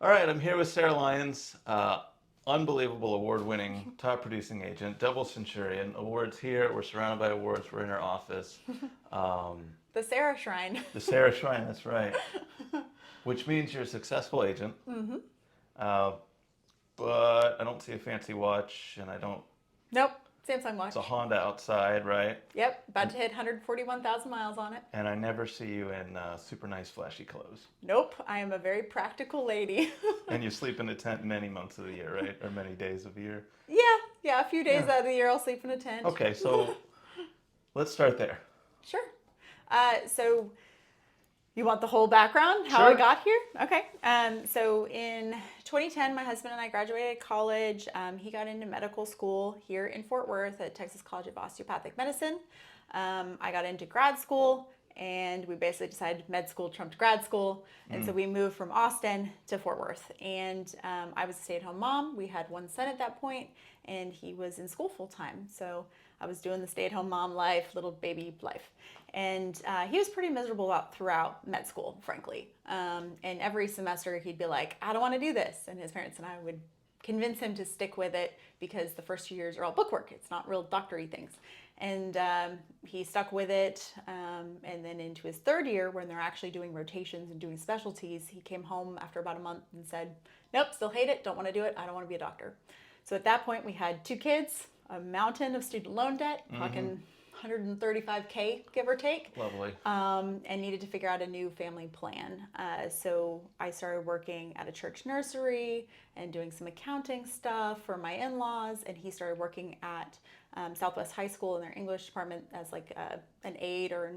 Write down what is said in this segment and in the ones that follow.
All right, I'm here with Sarah Lyons, unbelievable award-winning, top-producing agent, double centurion. Awards here. We're surrounded by awards. We're in her office. The Sarah Shrine. The Sarah Shrine, that's right. Which means you're a successful agent. Mm-hmm. Uh, but I don't see a fancy watch, and I don't. Nope. Samsung It's watch. a Honda outside, right? Yep. About to hit 141,000 miles on it. And I never see you in super nice, flashy clothes. Nope. I am a very practical lady. And you sleep in a tent many months of the year, right? Or many days of the year. Yeah. A few days out of the year I'll sleep in a tent. Okay, so let's start there. Sure. So you want the whole background, how Sure. I got here? Okay. So in 2010, my husband and I graduated college. He got into medical school here in Fort Worth at Texas College of Osteopathic Medicine. I got into grad school, and we basically decided med school trumped grad school. And so we moved from Austin to Fort Worth. And I was a stay-at-home mom. We had one son at that point, and he was in school full-time. So I was doing the stay-at-home mom life, little baby life. And he was pretty miserable throughout med school, frankly. And every semester he'd be like, I don't want to do this. And his parents and I would convince him to stick with it because the first 2 years are all bookwork. It's not real doctory things. And he stuck with it. And then into his third year, when they're actually doing rotations and doing specialties, he came home after about a month and said, nope, still hate it, don't want to do it, I don't want to be a doctor. So at that point, we had 2 kids, a mountain of student loan debt, talking 135K, give or take. Lovely. And needed to figure out a new family plan. So I started working at a church nursery and doing some accounting stuff for my in-laws, and he started working at Southwest High School in their English department as like an aide or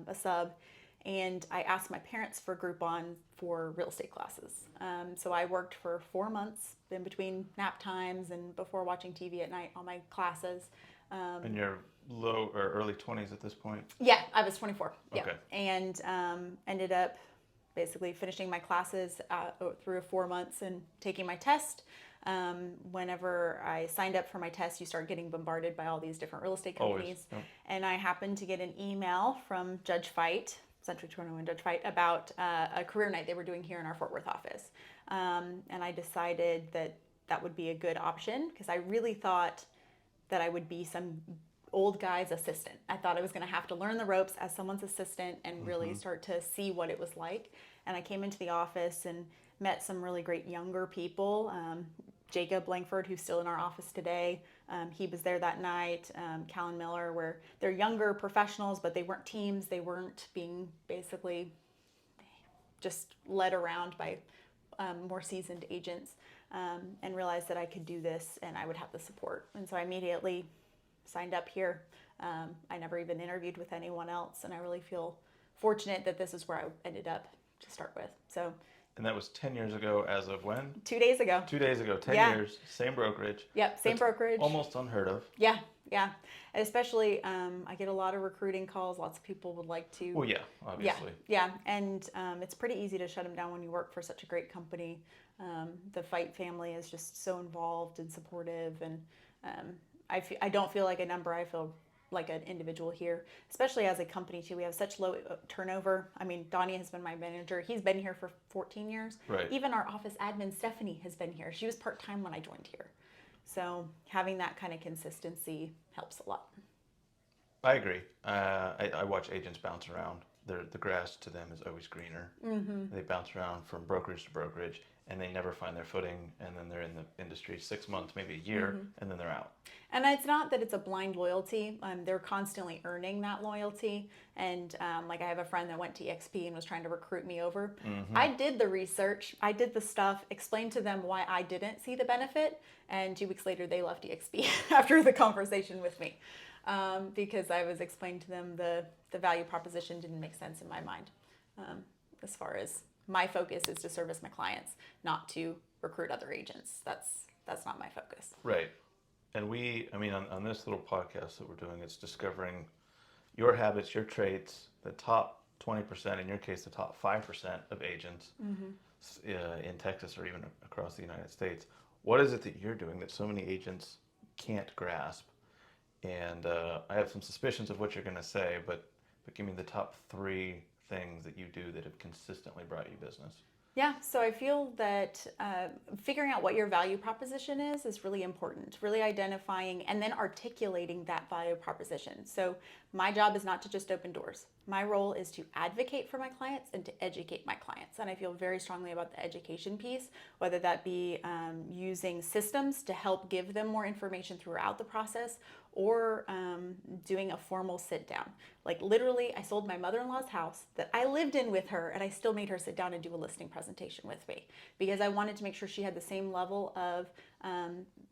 a sub. And I asked my parents for Groupon for real estate classes. So I worked for 4 months in between nap times and before watching TV at night on my classes. And you're low or early 20s at this point? Yeah, I was 24. Yeah. Okay. And ended up basically finishing my classes through 4 months and taking my test. Whenever I signed up for my test, you start getting bombarded by all these different real estate companies. Always. Yep. And I happened to get an email from Judge Fight, Century 21 Judge Fight, about a career night they were doing here in our Fort Worth office. And I decided that that would be a good option because I really thought that I would be some old guy's assistant. I thought I was going to have to learn the ropes as someone's assistant and really start to see what it was like. And I came into the office and met some really great younger people. Jacob Langford, who's still in our office today, he was there that night. Callan Miller, where they're younger professionals, but they weren't teams. They weren't being basically just led around by more seasoned agents, and realized that I could do this and I would have the support. And so I immediately signed up here. I never even interviewed with anyone else, and I really feel fortunate that this is where I ended up to start with. So. And that was 10 years ago as of when? 2 days ago. 2 days ago, 10 years, same brokerage. Yep, same That's brokerage. Almost unheard of. Yeah. And especially, I get a lot of recruiting calls. Lots of people would like to. Well, yeah, obviously. Yeah. And it's pretty easy to shut them down when you work for such a great company. The Fight family is just so involved and supportive, and I don't feel like a number. I feel like an individual here, especially as a company too. We have such low turnover. I mean, Donnie has been my manager. He's been here for 14 years. Right. Even our office admin, Stephanie, has been here. She was part-time when I joined here. So having that kind of consistency helps a lot. I agree. I watch agents bounce around. The grass to them is always greener. Mm-hmm. They bounce around from brokerage to brokerage, and they never find their footing, and then they're in the industry 6 months, maybe a year, and then they're out. And it's not that it's a blind loyalty. They're constantly earning that loyalty. And like I have a friend that went to EXP and was trying to recruit me over. Mm-hmm. I did the research. I did the stuff, explained to them why I didn't see the benefit. And 2 weeks later, they left EXP after the conversation with me. Because I was explaining to them the value proposition didn't make sense in my mind. As far as my focus is to service my clients, not to recruit other agents. That's not my focus. Right. And on this little podcast that we're doing, it's discovering your habits, your traits, the top 20%, in your case, the top 5% of agents in Texas or even across the United States. What is it that you're doing that so many agents can't grasp? And I have some suspicions of what you're going to say, but give me the top 3 things that you do that have consistently brought you business. Yeah, so I feel that figuring out what your value proposition is really important. Really identifying and then articulating that value proposition. So my job is not to just open doors. My role is to advocate for my clients and to educate my clients. And I feel very strongly about the education piece, whether that be using systems to help give them more information throughout the process, or doing a formal sit down. Like literally, I sold my mother-in-law's house that I lived in with her, and I still made her sit down and do a listing presentation with me because I wanted to make sure she had the same level of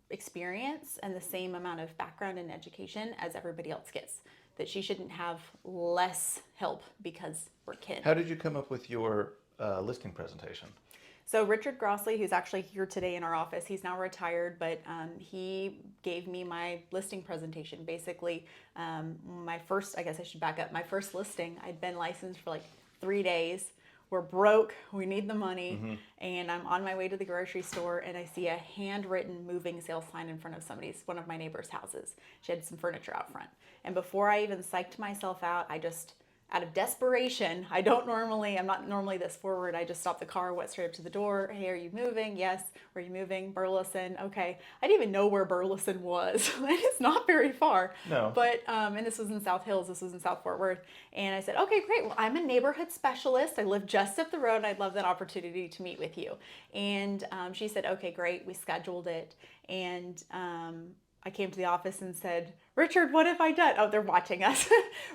experience and the same amount of background and education as everybody else gets. That she shouldn't have less help because we're kids. How did you come up with your listing presentation? So Richard Grossley, who's actually here today in our office, he's now retired, but he gave me my listing presentation. Basically, my first, I guess I should back up, my first listing, I'd been licensed for like 3 days. We're broke, we need the money, and I'm on my way to the grocery store and I see a handwritten moving sale sign in front of one of my neighbor's houses. She had some furniture out front. And before I even psyched myself out, I just, out of desperation, I'm not normally this forward. I just stopped the car, went straight up to the door. Hey, are you moving? Yes. Where are you moving? Burleson. Okay. I didn't even know where Burleson was. It's not very far. No. But, and this was in South Hills. This was in South Fort Worth. And I said, okay, great. Well, I'm a neighborhood specialist. I live just up the road and I'd love that opportunity to meet with you. And she said, okay, great. We scheduled it. And I came to the office and said, Richard, what have I done? Oh, they're watching us.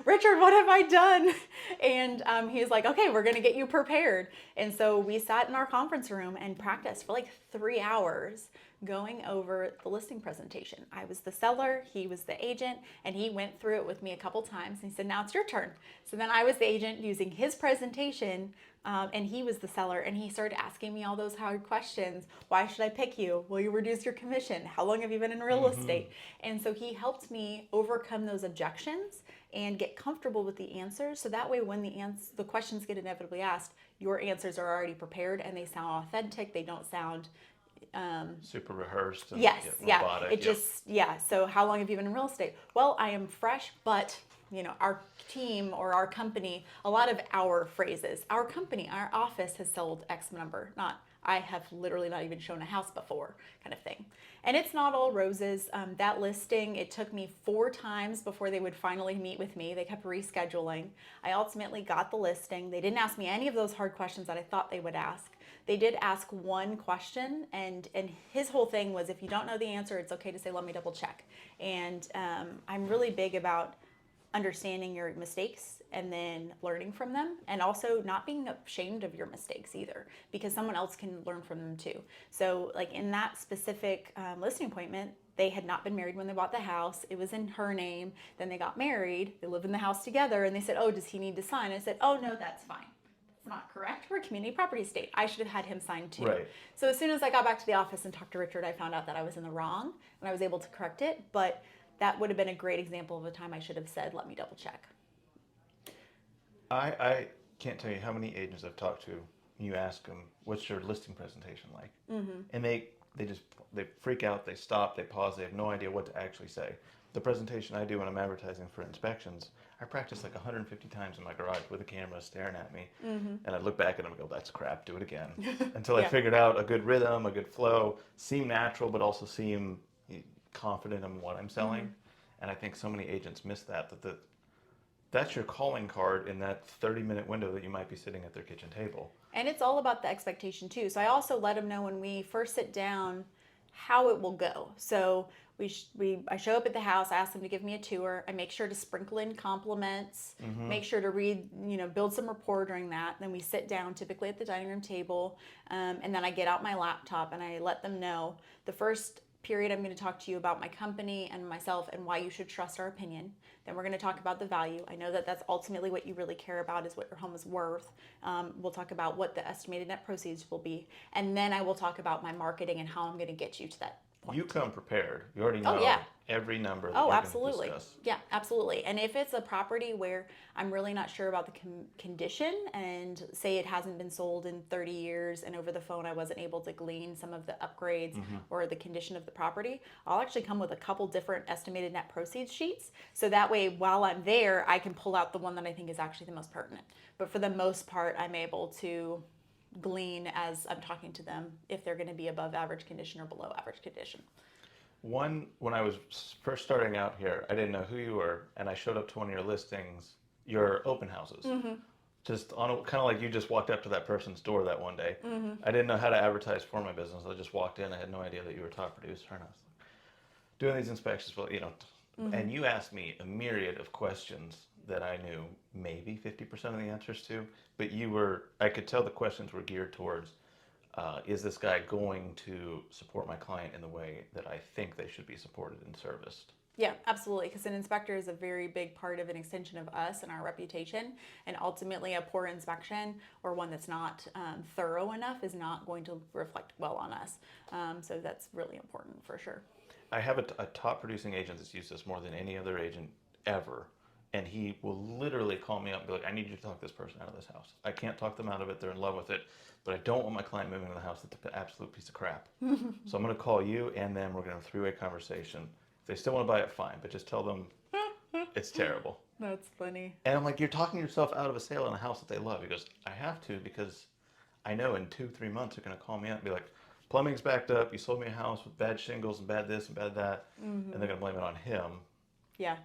Richard, what have I done? And he's like, okay, we're going to get you prepared. And so we sat in our conference room and practiced for like 3 hours going over the listing presentation. I was the seller, he was the agent, and he went through it with me a couple times. And he said, now it's your turn. So then I was the agent using his presentation, and he was the seller, and he started asking me all those hard questions. Why should I pick you? Will you reduce your commission? How long have you been in real estate? And so he helped me overcome those objections and get comfortable with the answers. So that way when the questions get inevitably asked, your answers are already prepared and they sound authentic. They don't sound super rehearsed and yes, robotic. So how long have you been in real estate? Well, I am fresh, but our team or our company, a lot of our phrases, our company, our office has sold X number, not I have literally not even shown a house before kind of thing. And it's not all roses. That listing, it took me 4 times before they would finally meet with me. They kept rescheduling. I ultimately got the listing. They didn't ask me any of those hard questions that I thought they would ask. They did ask one question, and his whole thing was, if you don't know the answer, it's okay to say, let me double check. And I'm really big about understanding your mistakes and then learning from them, and also not being ashamed of your mistakes either, because someone else can learn from them too. So like in that specific listing appointment, they had not been married when they bought the house. It was in her name. Then they got married. They live in the house together, and they said, oh, does he need to sign? I said, oh, no, that's fine. Not correct. We're a community property estate. I should have had him sign too. Right. So as soon as I got back to the office and talked to Richard, I found out that I was in the wrong, and I was able to correct it. But that would have been a great example of a time I should have said, let me double check. I can't tell you how many agents I've talked to. You ask them, what's your listing presentation like? And they freak out, they stop, they pause, they have no idea what to actually say. The presentation I do when I'm advertising for inspections, I practice like 150 times in my garage with a camera staring at me. And I look back at them and go, that's crap, do it again. Until I figured out a good rhythm, a good flow, seem natural, but also seem confident in what I'm selling. And I think so many agents miss that's your calling card in that 30-minute window that you might be sitting at their kitchen table. And it's all about the expectation too. So I also let them know when we first sit down how it will go. So I show up at the house, I ask them to give me a tour. I make sure to sprinkle in compliments, make sure to read, build some rapport during that. Then we sit down, typically at the dining room table, and then I get out my laptop and I let them know the first period I'm going to talk to you about my company and myself and why you should trust our opinion. Then we're going to talk about the value. I know that that's ultimately what you really care about, is what your home is worth. We'll talk about what the estimated net proceeds will be. And then I will talk about my marketing and how I'm going to get you to that point. You come prepared. You already know every number that Oh, you're absolutely. going to discuss. Yeah, absolutely. And if it's a property where I'm really not sure about the condition, and say it hasn't been sold in 30 years and over the phone I wasn't able to glean some of the upgrades or the condition of the property, I'll actually come with a couple different estimated net proceeds sheets. So that way, while I'm there, I can pull out the one that I think is actually the most pertinent. But for the most part, I'm able to glean as I'm talking to them if they're going to be above average condition or below average condition. When I was first starting out here, I didn't know who you were, and I showed up to one of your listings, your open houses. Just on kind of like you just walked up to that person's door that one day. I didn't know how to advertise for my business. I just walked in. I had no idea that you were a top producer, and I was doing these inspections. Well, and you asked me a myriad of questions that I knew maybe 50% of the answers to, but I could tell the questions were geared towards, is this guy going to support my client in the way that I think they should be supported and serviced? Yeah, absolutely. Because an inspector is a very big part of an extension of us and our reputation. And ultimately, a poor inspection or one that's not thorough enough is not going to reflect well on us. So that's really important for sure. I have a top producing agent that's used this more than any other agent ever. And he will literally call me up and be like, I need you to talk this person out of this house. I can't talk them out of it. They're in love with it. But I don't want my client moving to the house that's an absolute piece of crap. So I'm going to call you, and then we're going to have a three-way conversation. If they still want to buy it, fine. But just tell them it's terrible. That's funny. And I'm like, you're talking yourself out of a sale in a house that they love. He goes, I have to, because I know in 2-3 months they're going to call me up and be like, plumbing's backed up. You sold me a house with bad shingles and bad this and bad that. And they're going to blame it on him. Yeah.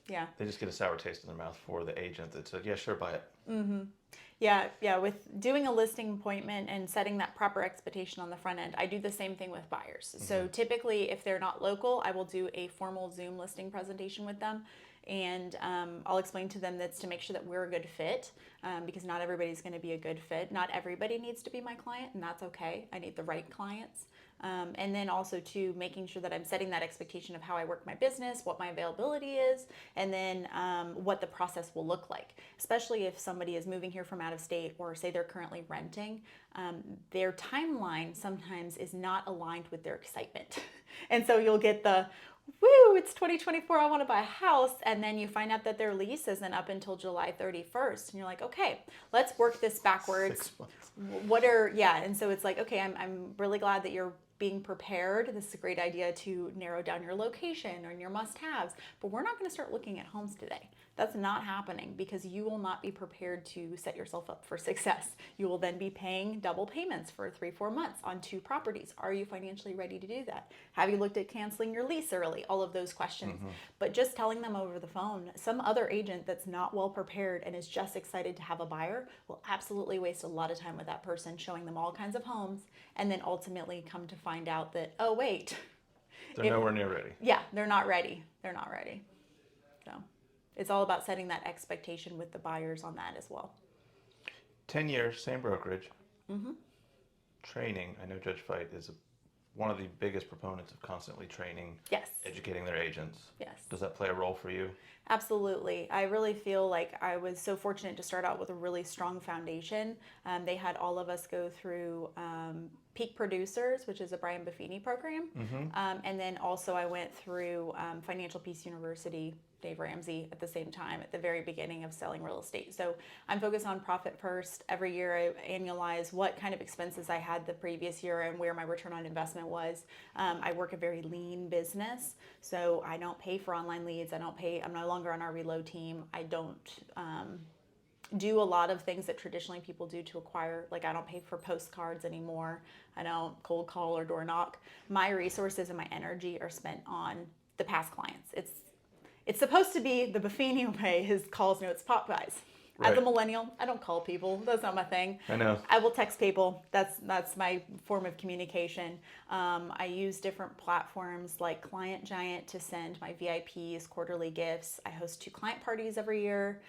Yeah. They just get a sour taste in their mouth for the agent that said, yeah, sure, buy it. Yeah. With doing a listing appointment and setting that proper expectation on the front end, I do the same thing with buyers. So typically, if they're not local, I will do a formal Zoom listing presentation with them. And I'll explain to them that's to make sure that we're a good fit, because not everybody's going to be a good fit. Not everybody needs to be my client, and that's okay. I need the right clients. And then also to making sure that I'm setting that expectation of how I work my business, what my availability is, and then what the process will look like. Especially if somebody is moving here from out of state, or say they're currently renting, their timeline sometimes is not aligned with their excitement. And so you'll get the, woo, it's 2024, I want to buy a house. And then you find out that their lease isn't up until July 31st. And you're like, okay, let's work this backwards. 6 months. And so it's like, okay, I'm really glad that you're being prepared. This is a great idea to narrow down your location or your must-haves, but we're not going to start looking at homes today. That's not happening, because you will not be prepared to set yourself up for success. You will then be paying double payments for 3-4 months on 2 properties. Are you financially ready to do that? Have you looked at canceling your lease early? All of those questions. But just telling them over the phone, some other agent that's not well prepared and is just excited to have a buyer will absolutely waste a lot of time with that person, showing them all kinds of homes, and then ultimately come to find out that, oh, wait. They're nowhere near ready. Yeah, they're not ready. They're not ready. So it's all about setting that expectation with the buyers on that as well. 10 years, same brokerage. Training. I know Judge Fight is one of the biggest proponents of constantly training, Yes. educating their agents. Yes. Does that play a role for you? Absolutely. I really feel like I was so fortunate to start out with a really strong foundation. They had all of us go through Peak Producers, which is a Brian Buffini program. And then also I went through Financial Peace University, Dave Ramsey, at the same time at the very beginning of selling real estate. So I'm focused on profit first. Every year I annualize what kind of expenses I had the previous year and where my return on investment was. I work a very lean business, so I don't pay for online leads. I'm no longer on our reload team. I don't do a lot of things that traditionally people do to acquire. Like, I don't pay for postcards anymore. I don't cold call or door knock. My resources and my energy are spent on the past clients. It's supposed to be the Buffini way, his calls, notes, pop buys. As a millennial, I don't call people. That's not my thing. I know. I will text people. That's my form of communication. I use different platforms like Client Giant to send my VIPs quarterly gifts. I host 2 client parties every year,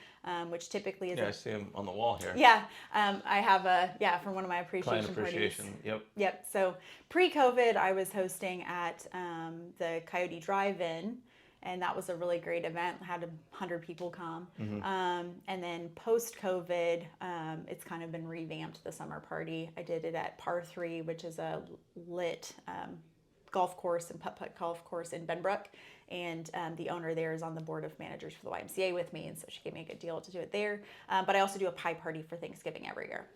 which typically is I see them on the wall here. Yeah, I have for one of my appreciation Client appreciation. parties. Yep. Yep. So pre-COVID, I was hosting at the Coyote Drive-In. And that was a really great event. I had 100 people come. And then post-COVID, it's kind of been revamped, the summer party. I did it at Par 3, which is a lit golf course and putt-putt golf course in Benbrook. And the owner there is on the board of managers for the YMCA with me. And so she gave me a good deal to do it there. But I also do a pie party for Thanksgiving every year.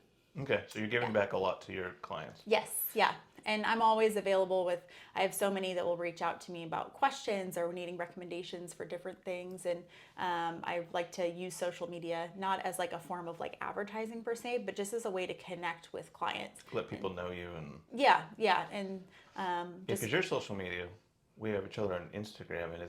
Okay, so you're giving back a lot to your clients. Yes, yeah. And I'm always available I have so many that will reach out to me about questions or needing recommendations for different things. And I like to use social media, not as like a form of like advertising per se, but just as a way to connect with clients. Let people know you. And yeah. And because your social media, we have each other on Instagram, and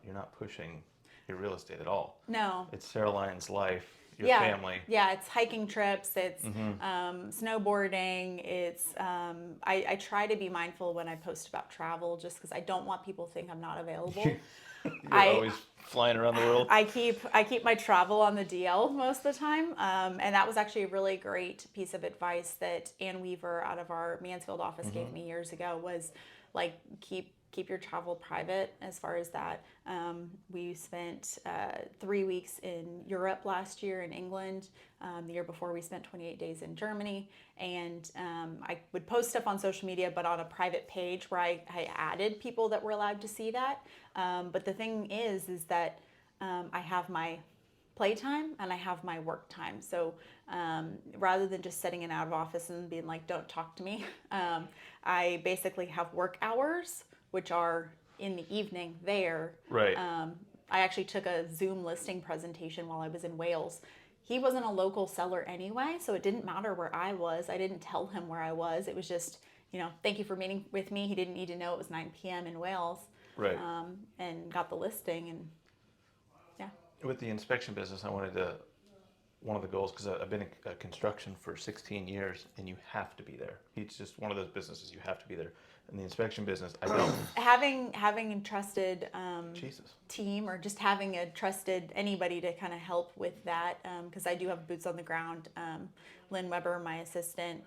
you're not pushing your real estate at all. no. It's Sarah Lyons' life, your Yeah, family. yeah, it's hiking trips, it's snowboarding, it's I try to be mindful when I post about travel just because I don't want people to think I'm not available. You're I always flying around the world. I keep my travel on the DL most of the time, and that was actually a really great piece of advice that Ann Weaver out of our Mansfield office gave me years ago. Was like keep your travel private as far as that. We spent 3 weeks in Europe last year in England. The year before we spent 28 days in Germany. And I would post stuff on social media, but on a private page where I added people that were allowed to see that. But the thing is that I have my playtime and I have my work time. So rather than just sitting in out of office and being like, don't talk to me, I basically have work hours, which are in the evening there. Right. I actually took a Zoom listing presentation while I was in Wales. He wasn't a local seller anyway, so it didn't matter where I was. I didn't tell him where I was. It was just, thank you for meeting with me. He didn't need to know it was 9 p.m. in Wales. Right. And got the listing, and yeah. With the inspection business, one of the goals, because I've been in construction for 16 years, and you have to be there. It's just one of those businesses you have to be there. In the inspection business, I don't. Having a trusted Jesus. team, or just having a trusted anybody to kind of help with that, because I do have boots on the ground. Lynn Weber, my assistant,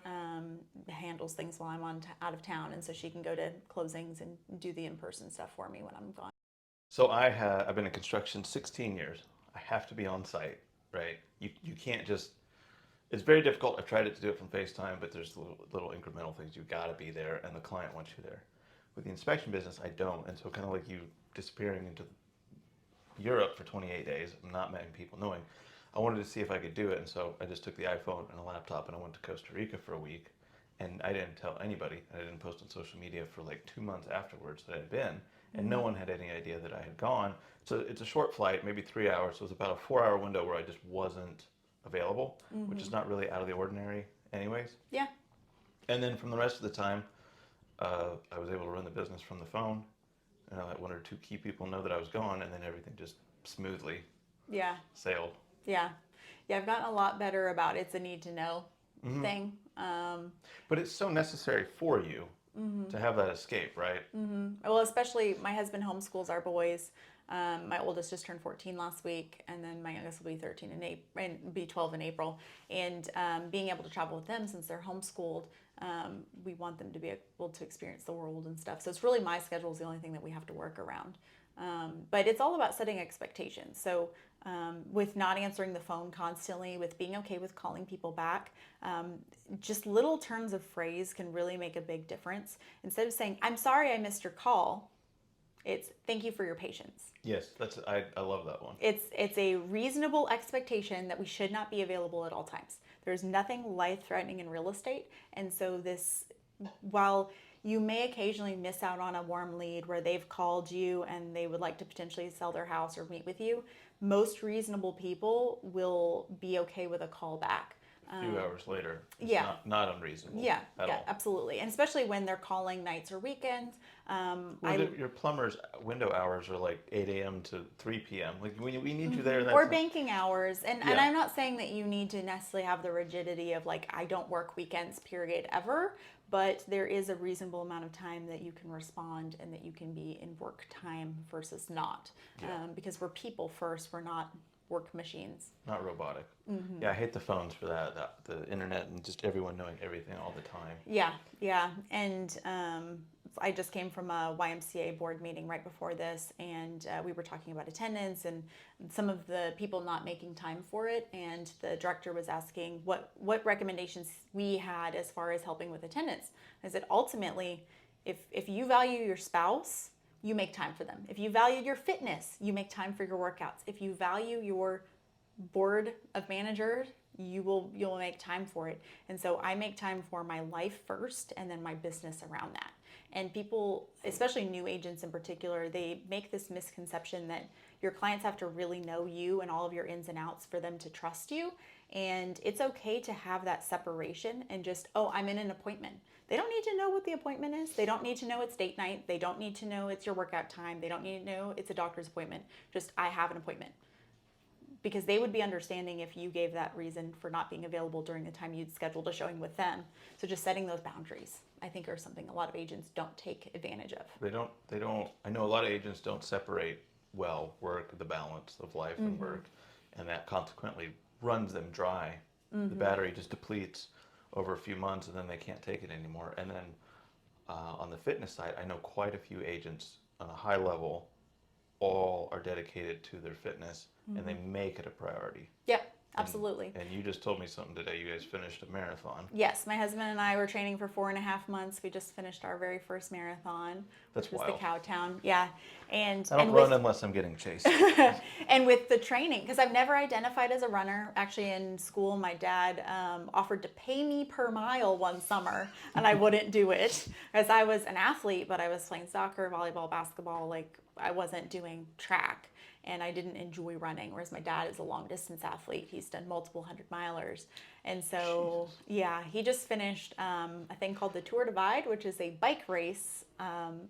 handles things while I'm out of town, and so she can go to closings and do the in-person stuff for me when I'm gone. So I've been in construction 16 years. I have to be on site, right? You can't just. It's very difficult. I've tried to do it from FaceTime, but there's little incremental things. You've got to be there, and the client wants you there. With the inspection business, I don't. And so kind of like you disappearing into Europe for 28 days, not many people knowing, I wanted to see if I could do it. And so I just took the iPhone and a laptop, and I went to Costa Rica for a week. And I didn't tell anybody. I didn't post on social media for like 2 months afterwards that I'd been. And no one had any idea that I had gone. So it's a short flight, maybe 3 hours. So it was about a 4-hour window where I just wasn't available, which is not really out of the ordinary anyways. Yeah. And then from the rest of the time, I was able to run the business from the phone, and I let 1 or 2 key people know that I was gone, and then everything just smoothly sailed. Yeah. I've gotten a lot better about it's a need to know thing. But it's so necessary for you to have that escape, right? Well, especially my husband homeschools our boys. My oldest just turned 14 last week, and then my youngest will be 13 in April, and be 12 in April. And being able to travel with them, since they're homeschooled, we want them to be able to experience the world and stuff. So it's really my schedule is the only thing that we have to work around. But it's all about setting expectations. So with not answering the phone constantly, with being okay with calling people back, just little turns of phrase can really make a big difference. Instead of saying, "I'm sorry I missed your call," it's "Thank you for your patience." Yes, I love that one. It's a reasonable expectation that we should not be available at all times. There's nothing life-threatening in real estate, and so while you may occasionally miss out on a warm lead where they've called you and they would like to potentially sell their house or meet with you, most reasonable people will be okay with a call back. A few hours later, it's not unreasonable at all. Absolutely. And especially when they're calling nights or weekends. Your plumber's window hours are like 8 a.m. to 3 p.m. Like we need you there. Or banking hours. And I'm not saying that you need to necessarily have the rigidity of like, I don't work weekends, period, ever. But there is a reasonable amount of time that you can respond and that you can be in work time versus not. Because we're people first. We're not work machines. Not robotic. Yeah, I hate the phones for that. The internet and just everyone knowing everything all the time. Yeah. And I just came from a YMCA board meeting right before this, and we were talking about attendance and some of the people not making time for it. And the director was asking what recommendations we had as far as helping with attendance. I said, ultimately, if you value your spouse, you make time for them. If you value your fitness, you make time for your workouts. If you value your board of managers, you'll make time for it. And so I make time for my life first and then my business around that. And people, especially new agents in particular, they make this misconception that your clients have to really know you and all of your ins and outs for them to trust you. And it's okay to have that separation and just, oh, I'm in an appointment. They don't need to know what the appointment is. They don't need to know it's date night. They don't need to know it's your workout time. They don't need to know it's a doctor's appointment. Just, I have an appointment. Because they would be understanding if you gave that reason for not being available during the time you'd scheduled a showing with them. So just setting those boundaries, I think, are something a lot of agents don't take advantage of. They don't, I know a lot of agents don't separate well work, the balance of life and work, and that consequently runs them dry. The battery just depletes over a few months and then they can't take it anymore. And then on the fitness side, I know quite a few agents on a high level all are dedicated to their fitness and they make it a priority. Yep, absolutely. And you just told me something today. You guys finished a marathon. Yes, my husband and I were training for 4.5 months. We just finished our very first marathon, That's which was wild. the Cowtown. Yeah, and I don't run unless I'm getting chased. and with the training, because I've never identified as a runner. Actually, in school, my dad offered to pay me per mile one summer, and I wouldn't do it, as I was an athlete, but I was playing soccer, volleyball, basketball. Like, I wasn't doing track, and I didn't enjoy running, whereas my dad is a long-distance athlete. He's done multiple 100-milers. And so, yeah, he just finished a thing called the Tour Divide, which is a bike race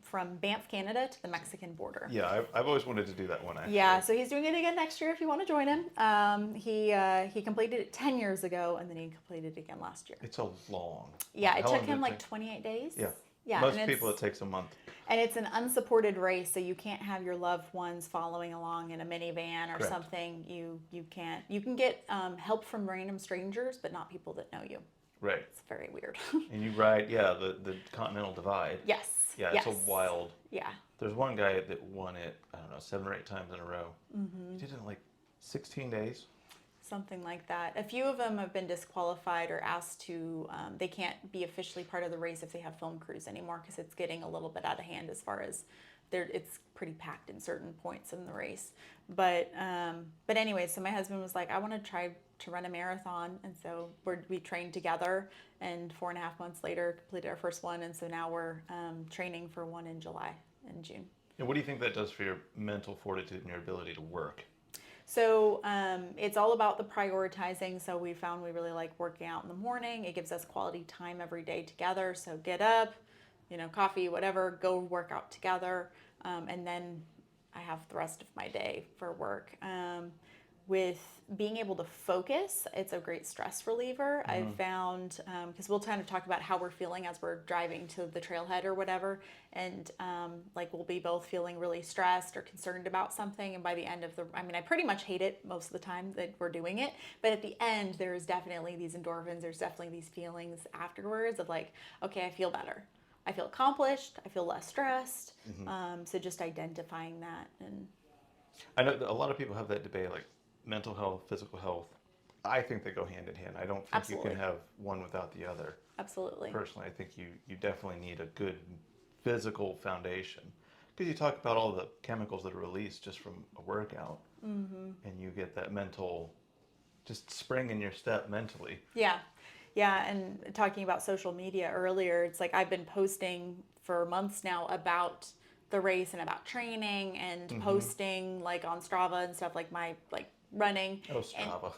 from Banff, Canada to the Mexican border. Yeah, I've always wanted to do that one, actually. Yeah, so he's doing it again next year if you want to join him. He completed it 10 years ago, and then he completed it again last year. It's a long. Yeah, it How long took did him it like take? 28 days. Yeah. Yeah, Most and people, it's- it takes a month. And it's an unsupported race, so you can't have your loved ones following along in a minivan or Correct. something. You can't. You can get help from random strangers, but not people that know you. Right. It's very weird. And you ride, the Continental Divide. Yes. Yeah, yes. it's a wild. Yeah. There's one guy that won it, I don't know, 7 or 8 times in a row. Mm-hmm. He did it in like 16 days. Something like that. A few of them have been disqualified or asked to, they can't be officially part of the race if they have film crews anymore, because it's getting a little bit out of hand as far as it's pretty packed in certain points in the race. But anyway, so my husband was like, I want to try to run a marathon. And so we trained together, and 4.5 months later completed our first one. And so now we're training for one in July and June. And what do you think that does for your mental fortitude and your ability to work? So it's all about the prioritizing. So we found we really like working out in the morning. It gives us quality time every day together. So get up, coffee, whatever, go work out together. And then I have the rest of my day for work. With being able to focus, it's a great stress reliever. Mm-hmm. I've found, because we'll kind of talk about how we're feeling as we're driving to the trailhead or whatever, and we'll be both feeling really stressed or concerned about something, and by the end of I pretty much hate it most of the time that we're doing it, but at the end there's definitely these endorphins, there's definitely these feelings afterwards of like, okay, I feel better. I feel accomplished, I feel less stressed. Mm-hmm. So just identifying that. And I know that a lot of people have that debate, like mental health, physical health. I think they go hand in hand. I don't think Absolutely. you can have one without the other. Absolutely. Personally, I think you definitely need a good physical foundation, because you talk about all the chemicals that are released just from a workout, and you get that mental, just spring in your step mentally. Yeah. And talking about social media earlier, it's like I've been posting for months now about the race and about training and posting like on Strava and stuff, like my running. Oh, Strava.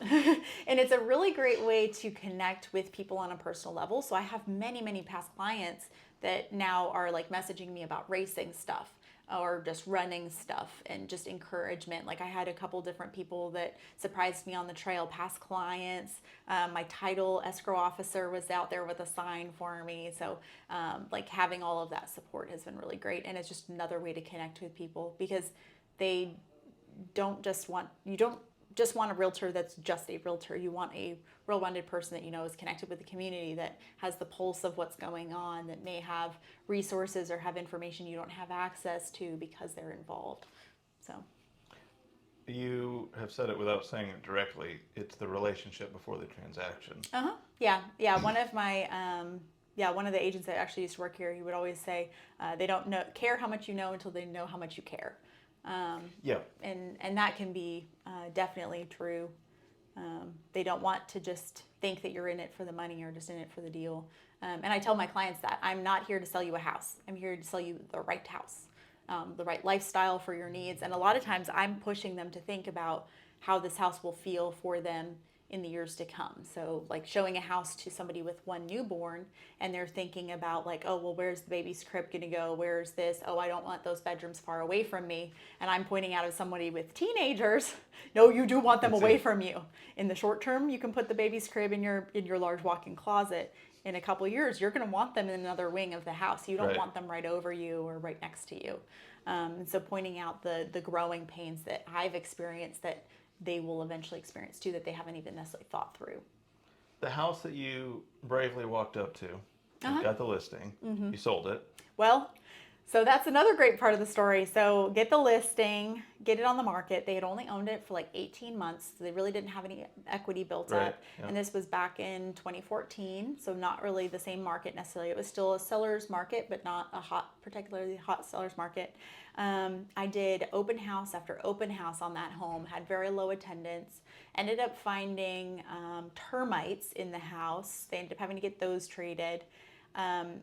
And it's a really great way to connect with people on a personal level. So I have many, many past clients that now are like messaging me about racing stuff or just running stuff and just encouragement. Like I had a couple different people that surprised me on the trail, past clients. My title escrow officer was out there with a sign for me. So like having all of that support has been really great. And it's just another way to connect with people, because you don't just want a realtor that's just a realtor. You want a well-rounded person that is connected with the community, that has the pulse of what's going on, that may have resources or have information you don't have access to because they're involved. So You have said it without saying it directly. It's the relationship before the transaction. Yeah. One of the agents that actually used to work here, he would always say, they don't care how much you know until they know how much you care. Yeah. And that can be definitely true. They don't want to just think that you're in it for the money or just in it for the deal. And I tell my clients that I'm not here to sell you a house. I'm here to sell you the right house, the right lifestyle for your needs. And a lot of times I'm pushing them to think about how this house will feel for them in the years to come. So like showing a house to somebody with one newborn and they're thinking about like, oh, well, where's the baby's crib going to go? Where's this? Oh, I don't want those bedrooms far away from me. And I'm pointing out as somebody with teenagers, no, you do want them away from you. In the short term, you can put the baby's crib in your large walk-in closet. In a couple of years, you're going to want them in another wing of the house. You don't want them right over you or right next to you. And so pointing out the growing pains that I've experienced that they will eventually experience too, that they haven't even necessarily thought through. The house that you bravely walked up to, you got the listing, you sold it. Well, so that's another great part of the story. So get the listing, get it on the market. They had only owned it for like 18 months. So they really didn't have any equity built up. Yeah. And this was back in 2014. So not really the same market necessarily. It was still a seller's market, but not a particularly hot seller's market. I did open house after open house on that home, had very low attendance, ended up finding termites in the house. They ended up having to get those treated.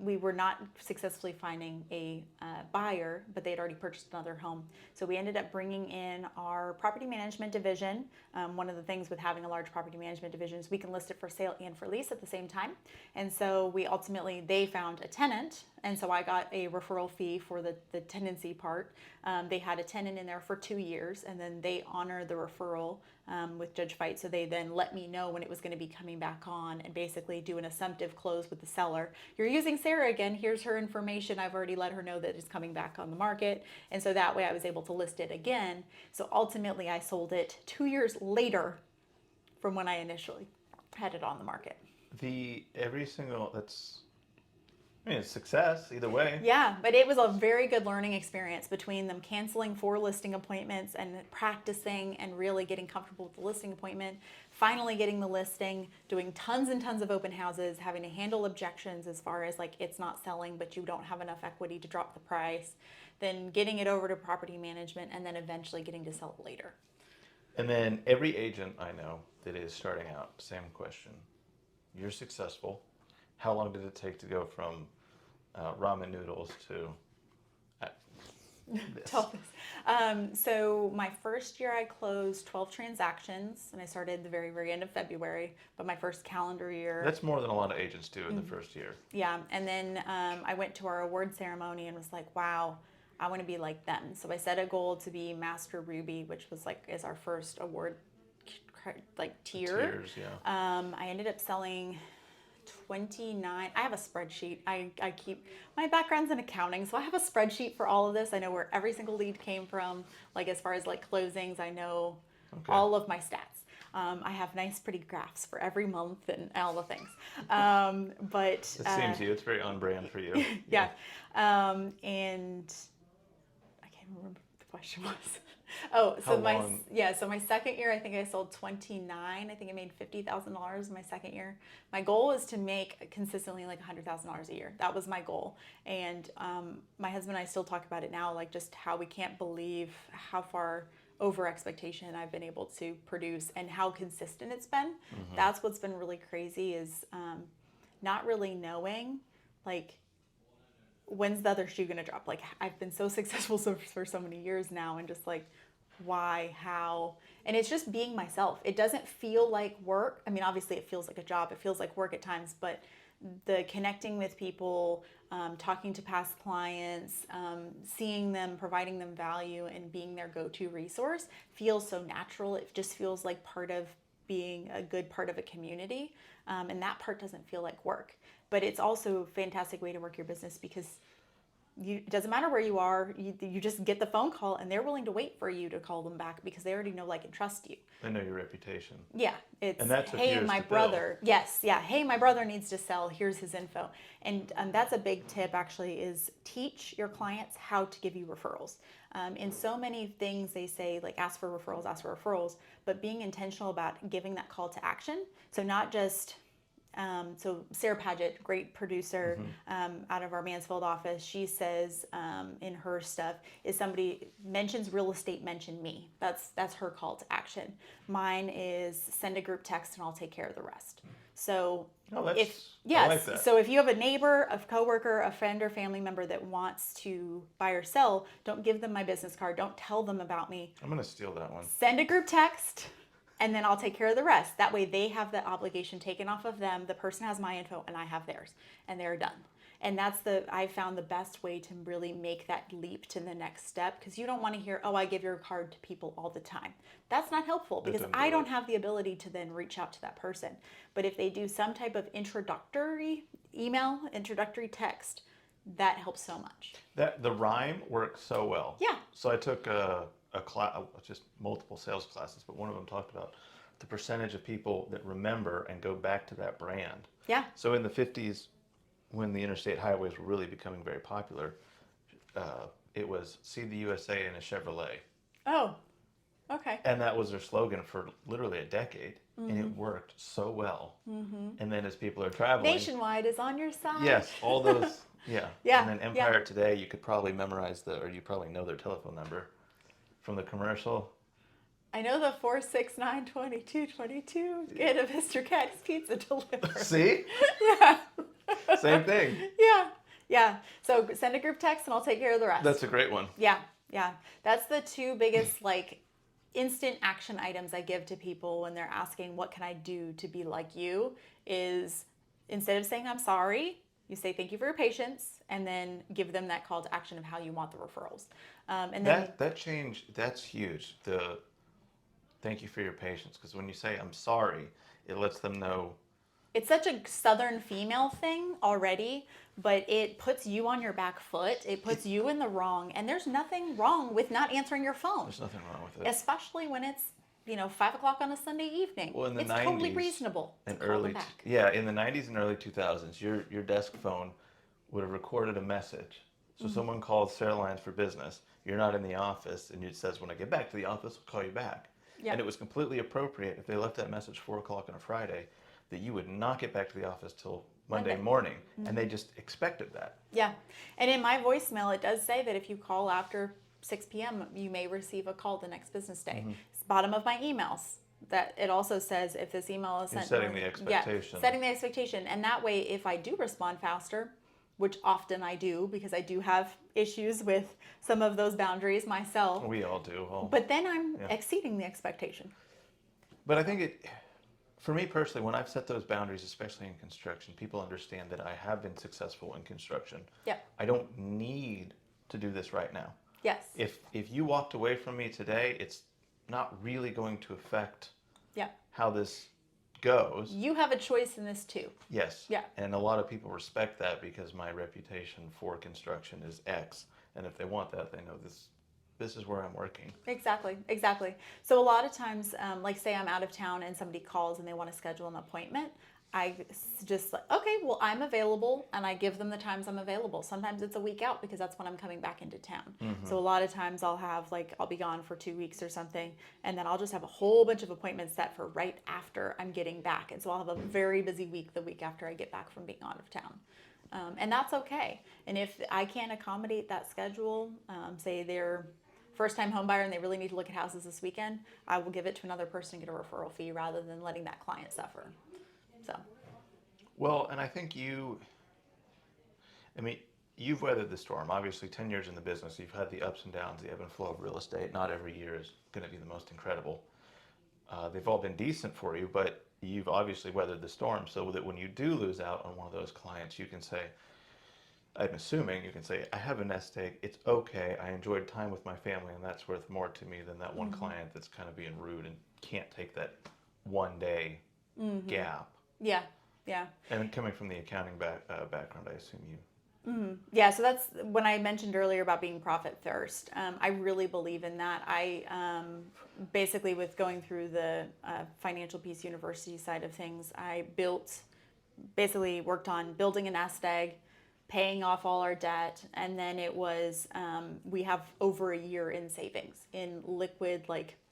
We were not successfully finding a buyer, but they had already purchased another home. So we ended up bringing in our property management division. One of the things with having a large property management division is we can list it for sale and for lease at the same time. And so they found a tenant. And so I got a referral fee for the tenancy part. They had a tenant in there for 2 years, and then they honored the referral with Judge Fight. So they then let me know when it was going to be coming back on and basically do an assumptive close with the seller. You're using Sarah again. Here's her information. I've already let her know that it's coming back on the market. And so that way I was able to list it again. So ultimately I sold it 2 years later from when I initially had it on the market. It's success either way. Yeah, but it was a very good learning experience between them canceling 4 listing appointments and practicing and really getting comfortable with the listing appointment, finally getting the listing, doing tons and tons of open houses, having to handle objections as far as like it's not selling, but you don't have enough equity to drop the price, then getting it over to property management, and then eventually getting to sell it later. And then every agent I know that is starting out, same question. You're successful. How long did it take to go from ramen noodles to this? So my first year I closed 12 transactions, and I started the very, very end of February, but my first calendar year. That's more than a lot of agents do in the first year. Yeah, and then I went to our award ceremony and was like, wow, I want to be like them. So I set a goal to be Master Ruby, which was is our first award tier. Tiers, yeah. I ended up selling 29. I have a spreadsheet. I keep, my background's in accounting, so I have a spreadsheet for all of this. I know where every single lead came from, as far as closings. I know all of my stats. I have nice pretty graphs for every month and all the things. But it seems it's very on brand for you. Yeah. And I can't remember what the question was. So my second year, I think I sold 29. I think I made $50,000 my second year. My goal was to make consistently $100,000 a year. That was my goal. And my husband and I still talk about it now, just how we can't believe how far over expectation I've been able to produce and how consistent it's been. Mm-hmm. That's what's been really crazy is not really knowing when's the other shoe gonna drop. I've been so successful for so many years now, and just why, how, and it's just being myself. It doesn't feel like work. I mean, obviously it feels like a job. It feels like work at times, but the connecting with people, talking to past clients, seeing them, providing them value, and being their go-to resource feels so natural. It just feels like part of being a good part of a community, and that part doesn't feel like work. But it's also a fantastic way to work your business because it doesn't matter where you are, you just get the phone call and they're willing to wait for you to call them back because they already know, like, and trust you. They know your reputation. Yeah. It's, and that's hey, my brother. Yes. Yeah. Hey, my brother needs to sell. Here's his info. And that's a big tip, actually, is teach your clients how to give you referrals. In so many things they say, like, ask for referrals, but being intentional about giving that call to action. So not just So Sarah Paget, great producer out of our Mansfield office, she says in her stuff, is somebody mentions real estate, mention me. That's her call to action. Mine is send a group text and I'll take care of the rest. So I yes, like that. so if you have a neighbor, a coworker, a friend or family member that wants to buy or sell, don't give them my business card. Don't tell them about me. I'm going to steal that one. Send a group text and then I'll take care of the rest. That way they have the obligation taken off of them. The person has my info and I have theirs, and they're done. And I found the best way to really make that leap to the next step, because you don't want to hear, oh, I give your card to people all the time. That's not helpful, because I don't have the ability to then reach out to that person. But if they do some type of introductory email, introductory text, that helps so much. The rhyme works so well. Yeah. So I took a class, just multiple sales classes, but one of them talked about the percentage of people that remember and go back to that brand. Yeah. So in the 50s, when the interstate highways were really becoming very popular, it was "See the USA in a Chevrolet." Oh, okay. And that was their slogan for literally a decade, and it worked so well. And then as people are traveling, Nationwide is on your side. yes, all those, yeah. Yeah, And then Empire Today, you could probably memorize or you probably know their telephone number from the commercial. I know the 469-2222. Get a Mr. Cat's Pizza delivered. See? Yeah. Same thing. Yeah. So send a group text and I'll take care of the rest. That's a great one. Yeah. That's the two biggest instant action items I give to people when they're asking, what can I do to be like you? Is instead of saying I'm sorry, you say thank you for your patience, and then give them that call to action of how you want the referrals. And then that change, that's huge. The thank you for your patience, because when you say I'm sorry, it lets them know. it's such a Southern female thing already, but it puts you on your back foot. It puts you in the wrong, and there's nothing wrong with not answering your phone. There's nothing wrong with it. Especially when it's 5 o'clock on a Sunday evening. Well, in the it's 90s, totally reasonable to call them back. in the 90s and early 2000s, your desk phone would have recorded a message. So someone called Sarah Lyons for business. You're not in the office, and it says, when I get back to the office, I'll call you back. Yeah. And it was completely appropriate if they left that message 4 o'clock on a Friday, that you would not get back to the office till Monday morning. And they just expected that. Yeah. And in my voicemail, it does say that if you call after 6 p.m., you may receive a call the next business day. It's bottom of my emails. That it also says if this email is You're sent. setting the expectation. Yeah, setting the expectation. And that way, if I do respond faster, which often I do because I do have issues with some of those boundaries myself. We all do. But then I'm exceeding the expectation. But I think for me personally, when I've set those boundaries, especially in construction, people understand that I have been successful in construction. Yep. I don't need to do this right now. Yes. If you walked away from me today, it's not really going to affect how this goes. You have a choice in this too. Yes. Yeah. And a lot of people respect that because my reputation for construction is X. And if they want that, they know this is where I'm working. Exactly. So a lot of times, like say I'm out of town and somebody calls and they want to schedule an appointment, I just okay, well, I'm available, and I give them the times I'm available. Sometimes it's a week out because that's when I'm coming back into town. So a lot of times I'll be gone for 2 weeks or something, and then I'll just have a whole bunch of appointments set for right after I'm getting back. And so I'll have a very busy week the week after I get back from being out of town. And that's okay. And if I can't accommodate that schedule, say they're first-time home buyer and they really need to look at houses this weekend, I will give it to another person and get a referral fee rather than letting that client suffer. So. Well, and I think you've weathered the storm. Obviously, 10 years in the business, you've had the ups and downs, the ebb and flow of real estate. Not every year is going to be the most incredible. They've all been decent for you, but you've obviously weathered the storm so that when you do lose out on one of those clients, you can say, I'm assuming you can say, I have a nest egg, it's okay, I enjoyed time with my family, and that's worth more to me than that one client that's kind of being rude and can't take that one day gap. Yeah. And coming from the accounting background, I assume you. Yeah, so that's when I mentioned earlier about being profit first. I really believe in that. I basically, with going through the Financial Peace University side of things, I worked on building a nest egg, paying off all our debt, and then it was we have over a year in savings, in liquid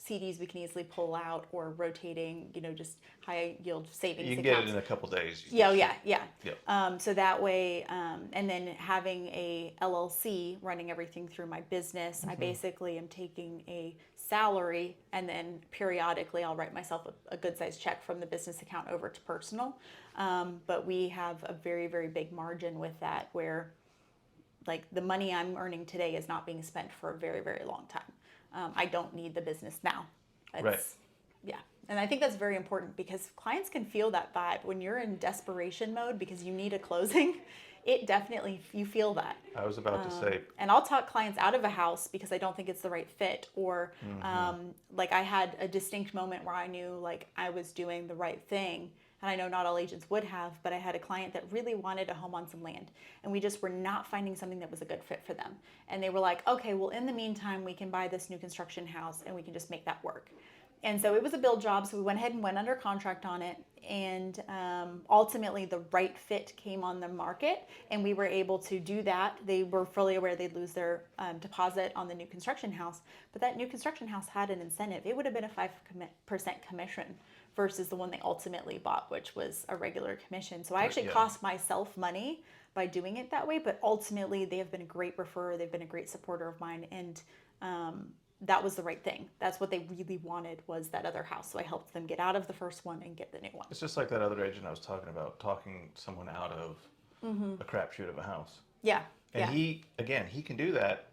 CDs we can easily pull out, or rotating, just high yield savings You can accounts. get it in a couple days. Yeah, yeah. Yep. So that way, and then having a LLC running everything through my business, I basically am taking a salary, and then periodically I'll write myself a good sized check from the business account over to personal. But we have a very, very big margin with that, where like the money I'm earning today is not being spent for a very, very long time. I don't need the business now. Right. Yeah. And I think that's very important, because clients can feel that vibe when you're in desperation mode because you need a closing. It definitely, you feel that. I was about to say. And I'll talk clients out of a house because I don't think it's the right fit, or like I had a distinct moment where I knew like I was doing the right thing. And I know not all agents would have, but I had a client that really wanted a home on some land, and we just were not finding something that was a good fit for them. And they were like, okay, well, in the meantime, we can buy this new construction house and we can just make that work. And so it was a build job, so we went ahead and went under contract on it. And ultimately, the right fit came on the market, and we were able to do that. They were fully aware they'd lose their deposit on the new construction house, but that new construction house had an incentive. It would have been a 5% commission versus the one they ultimately bought, which was a regular commission. So I actually cost myself money by doing it that way, but ultimately they have been a great referrer. They've been a great supporter of mine, and that was the right thing. That's what they really wanted, was that other house. So I helped them get out of the first one and get the new one. It's just like that other agent I was talking about, talking someone out of a crapshoot of a house. Yeah. And he can do that.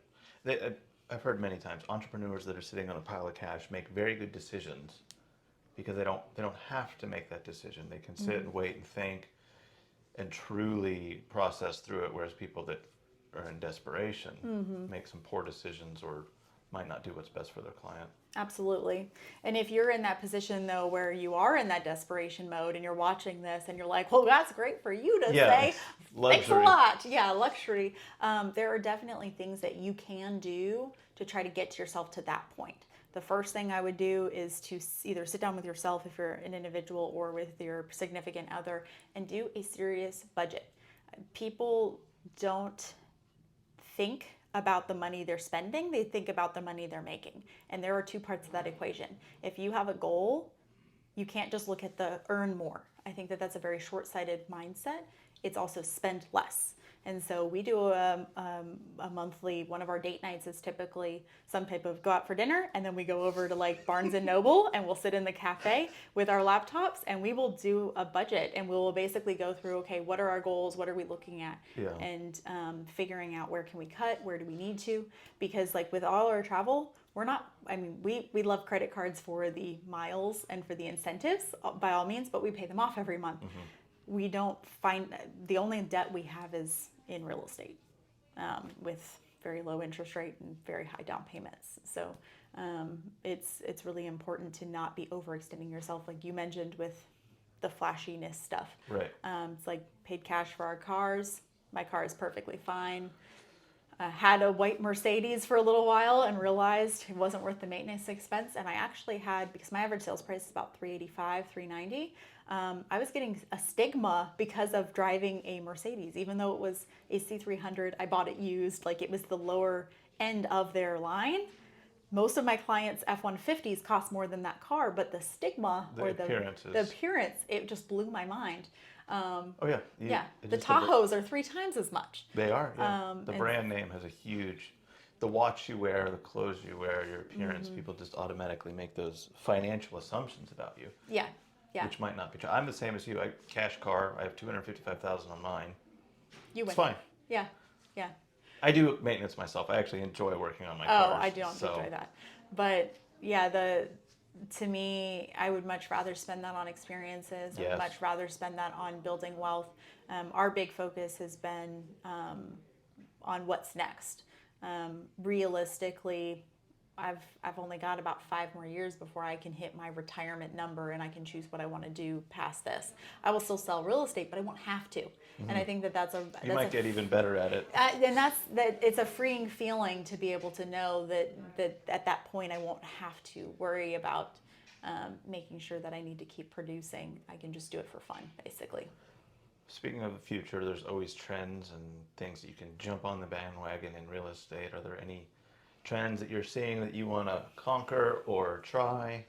I've heard many times entrepreneurs that are sitting on a pile of cash make very good decisions because they don't have to make that decision. They can sit and wait and think and truly process through it, whereas people that are in desperation make some poor decisions or might not do what's best for their client. Absolutely. And if you're in that position, though, where you are in that desperation mode and you're watching this and you're like, well, that's great for you to say. Thanks a lot. Yeah, luxury. There are definitely things that you can do to try to get yourself to that point. The first thing I would do is to either sit down with yourself if you're an individual, or with your significant other, and do a serious budget. People don't think about the money they're spending, they think about the money they're making. And there are two parts of that equation. If you have a goal, you can't just look at the earn more. I think that that's a very short-sighted mindset. It's also spend less. And so we do a monthly, one of our date nights is typically some type of go out for dinner, and then we go over to like Barnes and Noble, and we'll sit in the cafe with our laptops, and we will do a budget, and we will basically go through, okay, what are our goals? What are we looking at? Yeah. And figuring out where can we cut? Where do we need to? Because like with all our travel, we're not, I mean, we love credit cards for the miles and for the incentives by all means, but we pay them off every month. We don't find, the only debt we have is in real estate, with very low interest rate and very high down payments. So it's really important to not be overextending yourself, like you mentioned with the flashiness stuff. Right. It's like paid cash for our cars. My car is perfectly fine. Had a white Mercedes for a little while and realized it wasn't worth the maintenance expense. And I actually had, because my average sales price is about $385, $390. I was getting a stigma because of driving a Mercedes, even though it was a C300. I bought it used, like it was the lower end of their line. Most of my clients' F-150s cost more than that car, but the stigma The appearance, it just blew my mind. The just Tahoes are 3 times as much. They are, yeah. The brand name has a huge, the watch you wear, the clothes you wear, your appearance, people just automatically make those financial assumptions about you. Yeah, yeah. Which might not be true. I'm the same as you. I cash car. I have $255,000 on mine. You win. It's fine. Yeah, yeah. I do maintenance myself. I actually enjoy working on my cars. Oh, I don't enjoy that. But yeah, to me, I would much rather spend that on experiences. Yes. I'd much rather spend that on building wealth. Our big focus has been on what's next. Realistically, I've only got about 5 more years before I can hit my retirement number, and I can choose what I want to do past this. I will still sell real estate, but I won't have to. And I think that you might get even better at it. And it's a freeing feeling to be able to know that at that point I won't have to worry about making sure that I need to keep producing. I can just do it for fun, basically. Speaking of the future, there's always trends and things that you can jump on the bandwagon in real estate. Are there any trends that you're seeing that you want to conquer or try?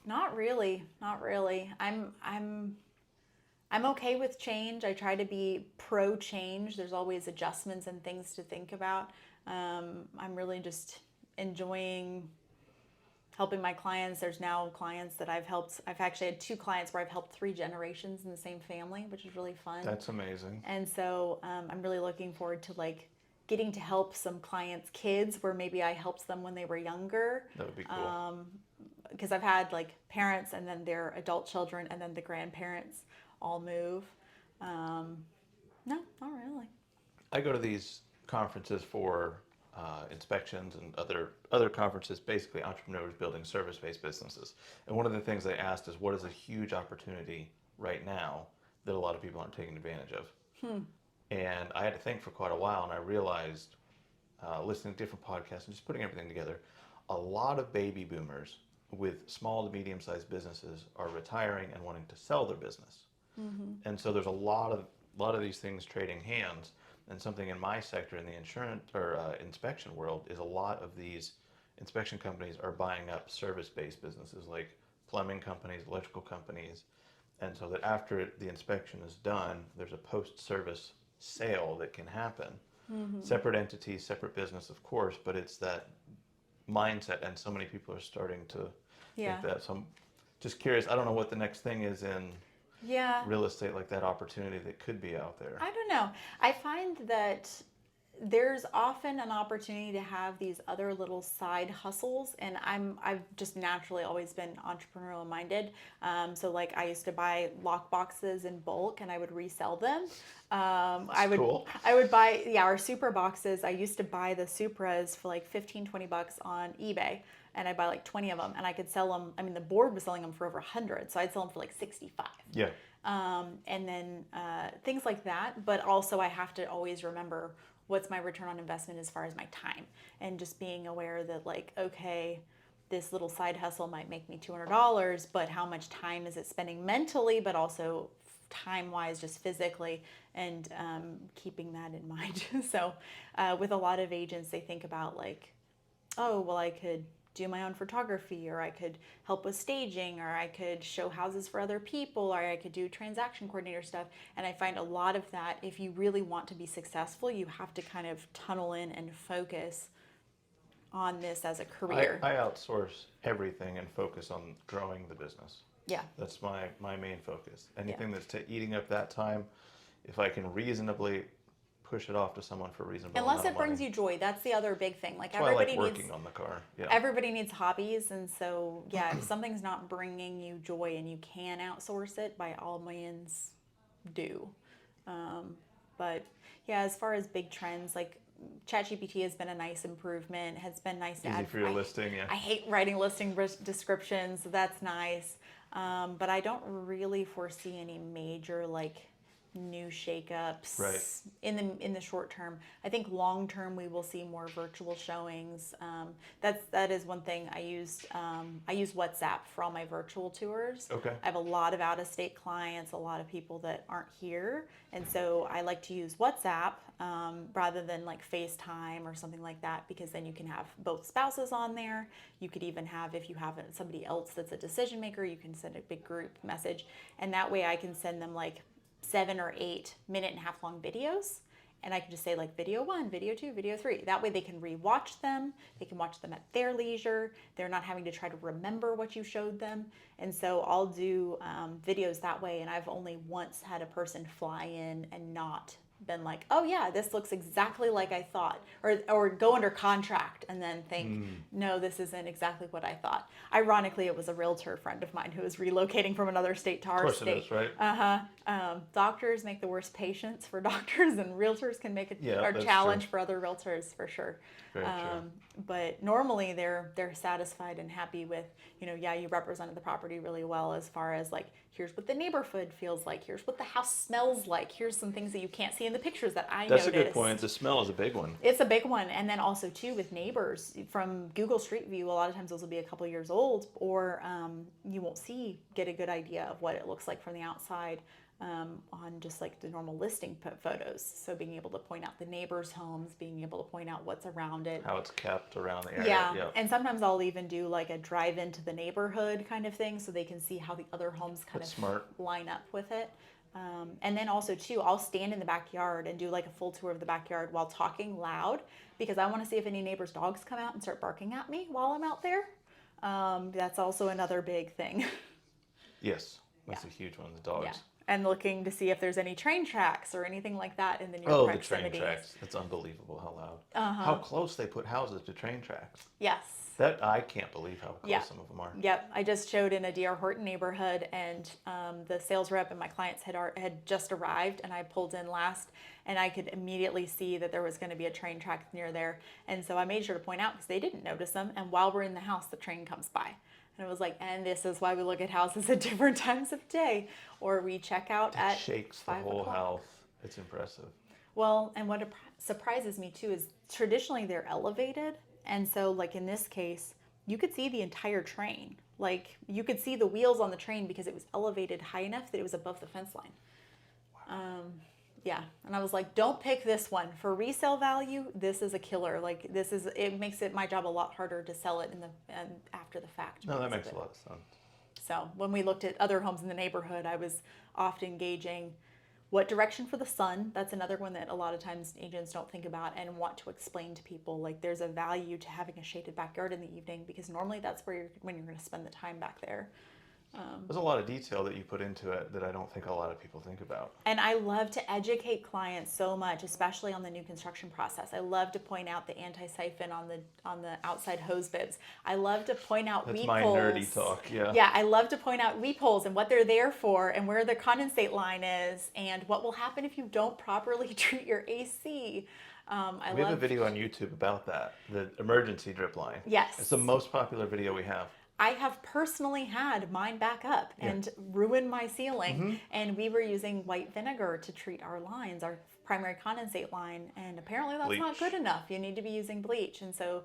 Not really. Not really. I'm okay with change. I try to be pro change. There's always adjustments and things to think about. I'm really just enjoying helping my clients. There's now clients that I've helped. I've actually had 2 clients where I've helped 3 generations in the same family, which is really fun. That's amazing. And so I'm really looking forward to like getting to help some clients' kids where maybe I helped them when they were younger. That would be cool. Because I've had like parents and then their adult children and then the grandparents all move. No, not really. I go to these conferences for inspections and other conferences, basically entrepreneurs building service-based businesses. And one of the things they asked is, what is a huge opportunity right now that a lot of people aren't taking advantage of? And I had to think for quite a while, and I realized, listening to different podcasts and just putting everything together, a lot of baby boomers with small to medium-sized businesses are retiring and wanting to sell their business. And so there's a lot of these things trading hands. And something in my sector, in the insurance or inspection world, is a lot of these inspection companies are buying up service-based businesses like plumbing companies, electrical companies. And so that after the inspection is done, there's a post-service sale that can happen. Separate entities, separate business, of course, but it's that mindset, and so many people are starting to think that. So I'm just curious, I don't know what the next thing is in real estate, like that opportunity that could be out there. I don't know. I find that there's often an opportunity to have these other little side hustles, and I've just naturally always been entrepreneurial minded. So like I used to buy lock boxes in bulk and I would resell them. Cool. I would buy our super boxes. I used to buy the Supras for like $15-20 on eBay, and I'd buy like 20 of them, and I could sell them. I mean, the board was selling them for over 100, so I'd sell them for like 65. Yeah. And then things like that. But also I have to always remember what's my return on investment as far as my time, and just being aware that like, okay, this little side hustle might make me $200, but how much time is it spending mentally, but also time wise, just physically, and keeping that in mind. So with a lot of agents, they think about like, oh, well, I could do my own photography, or I could help with staging, or I could show houses for other people, or I could do transaction coordinator stuff. And I find a lot of that, if you really want to be successful, you have to kind of tunnel in and focus on this as a career. I outsource everything and focus on growing the business. Yeah. That's my main focus. Anything that's eating up that time, if I can reasonably push it off to someone for a reasonable Unless amount it of brings money. you joy. That's the other big thing. Like That's why I everybody like working needs on the car. Yeah. everybody needs hobbies, and so if something's not bringing you joy and you can outsource it, by all means do. But yeah, as far as big trends, like ChatGPT has been a nice improvement. Has been nice to Easy add for your listing, yeah. I hate writing listing descriptions, so that's nice. But I don't really foresee any major like new shakeups in the short term. I think long term we will see more virtual showings. That is one thing I use. I use WhatsApp for all my virtual tours. Okay. I have a lot of out of state clients, a lot of people that aren't here, and so I like to use WhatsApp rather than like FaceTime or something like that, because then you can have both spouses on there. You could even have, if you have somebody else that's a decision maker, you can send a big group message, and that way I can send them like 7 or 8 minute-and-a-half long videos, and I can just say like video 1, video 2, video 3. That way they can rewatch them. They can watch them at their leisure. They're not having to try to remember what you showed them. And so I'll do videos that way, and I've only once had a person fly in and not been like, oh yeah, this looks exactly like I thought, or go under contract and then think, no, this isn't exactly what I thought. Ironically, it was a realtor friend of mine who was relocating from another state to our state. Of course it is, right? Doctors make the worst patients for doctors, and realtors can make a challenge for other realtors for sure. Very true. But normally they're satisfied and happy with, you represented the property really well, as far as like, here's what the neighborhood feels like, here's what the house smells like, here's some things that you can't see in the pictures that I noticed. That's a good point. The smell is a big one. It's a big one. And then also too with neighbors from Google Street View, a lot of times those will be a couple years old, or you won't get a good idea of what it looks like from the outside. on just like the normal listing photos. So being able to point out the neighbors' homes, being able to point out what's around it. How it's kept around the area. Yeah. Yep. And sometimes I'll even do like a drive into the neighborhood kind of thing so they can see how the other homes kind That's of smart. line up with it. And then also too, I'll stand in the backyard and do like a full tour of the backyard while talking loud because I want to see if any neighbors' dogs come out and start barking at me while I'm out there. That's also another big thing. Yes, that's a huge one, the dogs. Yeah. And looking to see if there's any train tracks or anything like that in the near Oh, proximity. the train tracks. That's unbelievable how loud. How close they put houses to train tracks. Yes. That I can't believe how close some of them are. Yep. I just showed in a D.R. Horton neighborhood, and the sales rep and my clients had just arrived, and I pulled in last, and I could immediately see that there was going to be a train track near there. And so I made sure to point out because they didn't notice them. And while we're in the house, the train comes by. And it was like, and this is why we look at houses at different times of day, or we check out It at shakes the 5 whole o'clock. house. It's impressive. Well, and what surprises me too is traditionally they're elevated. And so like in this case, you could see the entire train. Like you could see the wheels on the train because it was elevated high enough that it was above the fence line. Wow. Yeah. And I was like, don't pick this one. For resale value, this is a killer. Like it makes it my job a lot harder to sell it and after the fact. No, that makes a lot of sense. So when we looked at other homes in the neighborhood, I was often gauging what direction for the sun. That's another one that a lot of times agents don't think about and want to explain to people. Like there's a value to having a shaded backyard in the evening because normally that's when you're going to spend the time back there. There's a lot of detail that you put into it that I don't think a lot of people think about. And I love to educate clients so much, especially on the new construction process. I love to point out the anti-siphon on the outside hose bibs. I love to point out That's weep my holes. nerdy talk, yeah. Yeah, I love to point out weep holes and what they're there for and where the condensate line is and what will happen if you don't properly treat your AC. We have a video on YouTube about that, the emergency drip line. Yes. It's the most popular video we have. I have personally had mine back up and ruin my ceiling. And we were using white vinegar to treat our lines, our primary condensate line. And apparently that's not good enough. You need to be using bleach. And so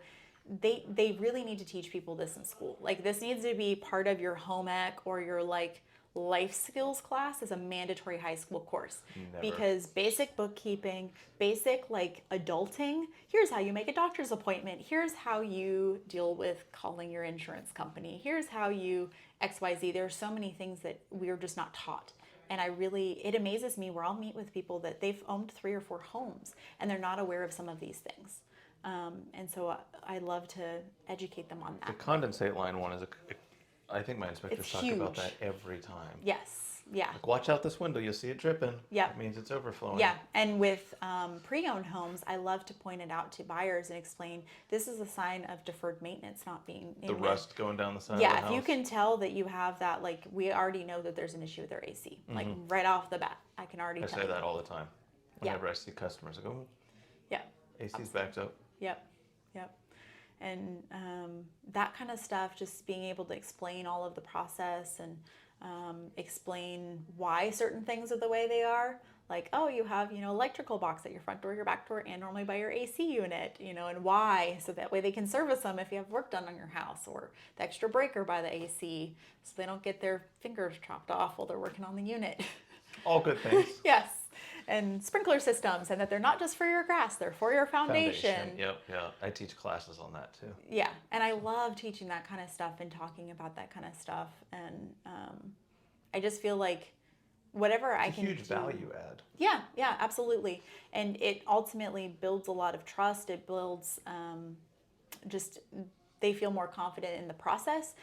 they really need to teach people this in school. Like this needs to be part of your home ec or your like life skills class as a mandatory high school course. Never. Because basic bookkeeping, basic like adulting, here's how you make a doctor's appointment, here's how you deal with calling your insurance company, here's how you XYZ. There are so many things that we're just not taught. And it amazes me where I'll meet with people that they've owned 3 or 4 homes and they're not aware of some of these things. And so I love to educate them on that. The condensate line one is I think my inspectors talk about that every time. Yes. Yeah. Like, watch out this window, you'll see it dripping. Yeah. It means it's overflowing. Yeah. And with pre-owned homes, I love to point it out to buyers and explain this is a sign of deferred maintenance not being in The rust going down the side of Yeah, the if house. you can tell that you have that, like we already know that there's an issue with their AC. Like right off the bat, I can already I tell say you. that all the time. Whenever I see customers, I go, Yeah. AC's backed up. Yep. And that kind of stuff, just being able to explain all of the process and explain why certain things are the way they are. Like, oh, you have, electrical box at your front door, your back door, and normally by your AC unit, and why. So that way they can service them if you have work done on your house, or the extra breaker by the AC so they don't get their fingers chopped off while they're working on the unit. All good things. Yes. And sprinkler systems, and that they're not just for your grass, they're for your foundation. Yep, yeah. I teach classes on that too. Yeah, and I love teaching that kind of stuff and talking about that kind of stuff. And I just feel like whatever I can do. Huge value add. Yeah, absolutely. And it ultimately builds a lot of trust. It builds they feel more confident in the process.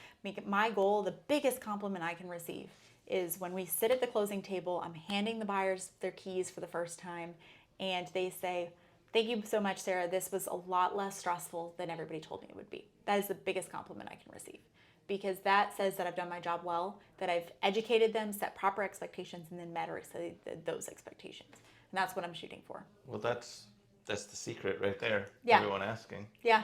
My goal, the biggest compliment I can receive is when we sit at the closing table, I'm handing the buyers their keys for the first time, and they say, "Thank you so much, Sarah. This was a lot less stressful than everybody told me it would be." That is the biggest compliment I can receive, because that says that I've done my job well, that I've educated them, set proper expectations, and then met or exceeded those expectations. And that's what I'm shooting for. Well, that's the secret right there. Yeah. Everyone asking. Yeah.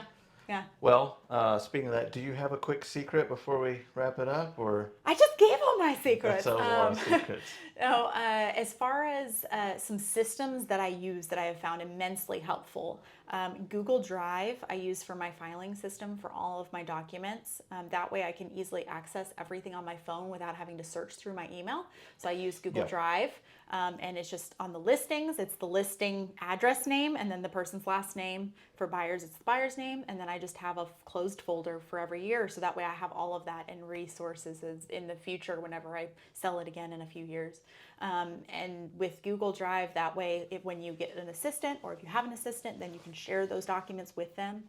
Well, speaking of that, do you have a quick secret before we wrap it up, or? I just gave them all my secrets. That's a lot of secrets. No, as far as some systems that I use that I have found immensely helpful, Google Drive I use for my filing system for all of my documents. That way I can easily access everything on my phone without having to search through my email. So I use Google Drive, and it's just on the listings, it's the listing address name, and then the person's last name. For buyers, it's the buyer's name, and then I just have a closed folder for every year. So that way I have all of that in resources in the future whenever I sell it again in a few years. And with Google Drive, that way, when you get an assistant or if you have an assistant, then you can share those documents with them.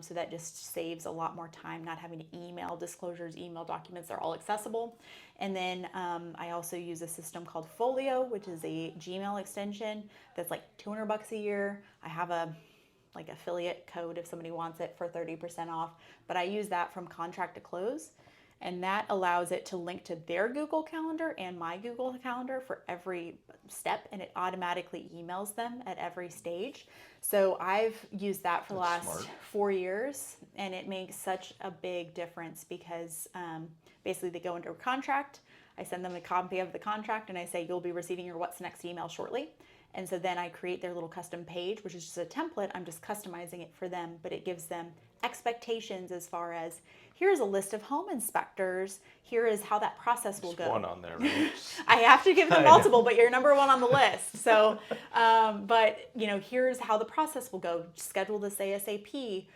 So that just saves a lot more time, not having to email disclosures, email documents, they're all accessible. And then I also use a system called Folio, which is a Gmail extension that's like $200 a year. I have a affiliate code if somebody wants it for 30% off, but I use that from contract to close. And that allows it to link to their Google Calendar and my Google Calendar for every step, and it automatically emails them at every stage. So I've used that for the last 4 years, and it makes such a big difference because basically they go into a contract. I send them a copy of the contract, and I say, you'll be receiving your what's next email shortly. And so then I create their little custom page, which is just a template. I'm just customizing it for them, but it gives them expectations as far as here's a list of home inspectors. Here is how that process will go. One on there, right? I have to give them multiple, but you're number one on the list. So, but here's how the process will go. Schedule this ASAP.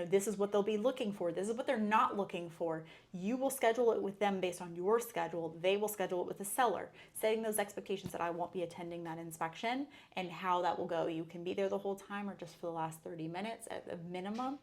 This is what they'll be looking for. This is what they're not looking for. You will schedule it with them based on your schedule. They will schedule it with the seller, setting those expectations that I won't be attending that inspection and how that will go. You can be there the whole time or just for the last 30 minutes at the minimum,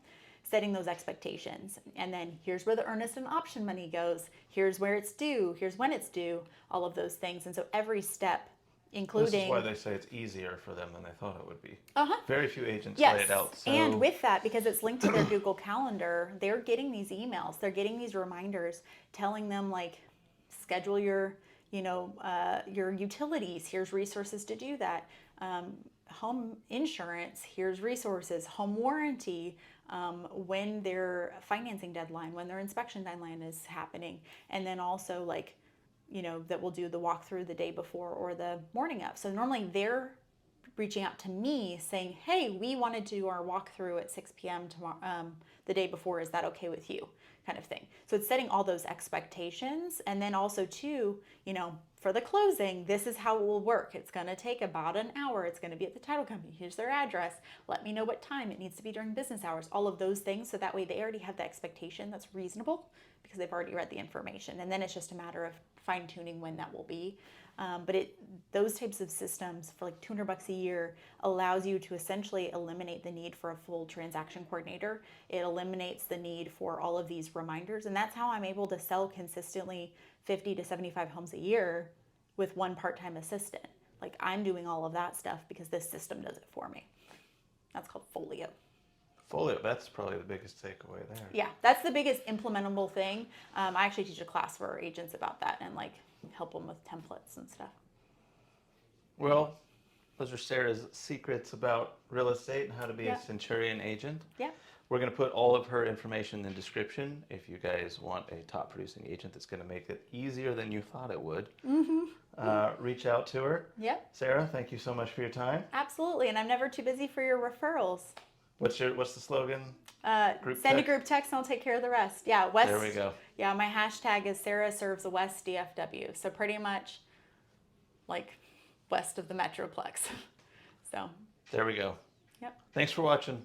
setting those expectations. And then here's where the earnest and option money goes. Here's where it's due. Here's when it's due, all of those things. And so every step, including... This is why they say it's easier for them than they thought it would be. Uh-huh. Very few agents Yes. lay it out. So... And with that, because it's linked to their Google Calendar, they're getting these emails. They're getting these reminders telling them, like, schedule your utilities. Here's resources to do that. Home insurance, here's resources. Home warranty, when their financing deadline, when their inspection deadline is happening. And then also, like, that we'll do the walkthrough the day before or the morning of. So normally they're reaching out to me saying, hey, we want to do our walkthrough at 6 p.m. tomorrow, the day before. Is that okay with you? Kind of thing. So it's setting all those expectations. And then also too, for the closing, this is how it will work. It's going to take about an hour. It's going to be at the title company. Here's their address. Let me know what time. It needs to be during business hours. All of those things. So that way they already have the expectation that's reasonable because they've already read the information. And then it's just a matter of fine tuning when that will be. But those types of systems for like $200 a year allows you to essentially eliminate the need for a full transaction coordinator. It eliminates the need for all of these reminders. And that's how I'm able to sell consistently 50 to 75 homes a year with one part-time assistant. Like, I'm doing all of that stuff because this system does it for me. That's called Folio. Folio, that's probably the biggest takeaway there. Yeah, that's the biggest implementable thing. I actually teach a class for our agents about that and help them with templates and stuff. Well, those are Sarah's secrets about real estate and how to be a Centurion agent. Yeah. We're going to put all of her information in the description if you guys want a top producing agent that's going to make it easier than you thought it would. Reach out to her. Yep. Sarah, thank you so much for your time. Absolutely, and I'm never too busy for your referrals. What's the slogan? Send a group text and I'll take care of the rest. Yeah, West. There we go. Yeah, my hashtag is Sarah serves the West DFW. So pretty much like west of the Metroplex. So. There we go. Yep. Thanks for watching.